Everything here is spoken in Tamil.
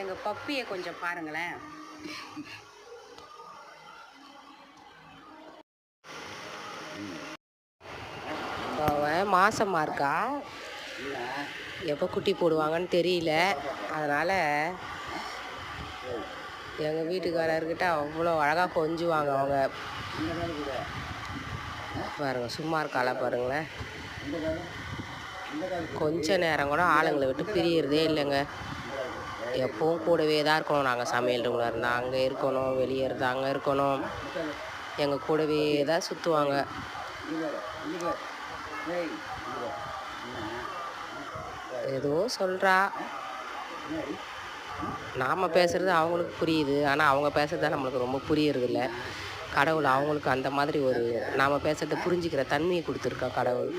எங்கள் பப்பியை கொஞ்சம் பாருங்களேன். அவன் மாசமாக இருக்கா, எப்போ குட்டி போடுவாங்கன்னு தெரியல. அதனால் எங்கள் வீட்டுக்காரர்கிட்ட அவ்வளோ அழகாக கொஞ்சுவாங்க அவங்க. பாருங்க, சும்மா இருக்கால பாருங்களேன். கொஞ்ச நேரம் கூட ஆளுங்களை விட்டு பிரியறதே இல்லைங்க. எப்பவும் கூடவே தான் இருக்கணும். நாங்கள் சமையல் ரூமில் இருந்தால் அங்கே இருக்கணும், வெளியே இருந்தால் அங்கே இருக்கணும். எங்கள் கூடவே தான் சுற்றுவாங்க. ஏதோ சொல்கிறா, நாம் பேசுகிறது அவங்களுக்கு புரியுது. ஆனால் அவங்க பேசுகிறது தான் நம்மளுக்கு ரொம்ப புரியறதில்ல. கடவுள் அவங்களுக்கு அந்த மாதிரி ஒரு நாம் பேசுகிறத புரிஞ்சிக்கிற தன்மையை கொடுத்துருக்கா கடவுள்.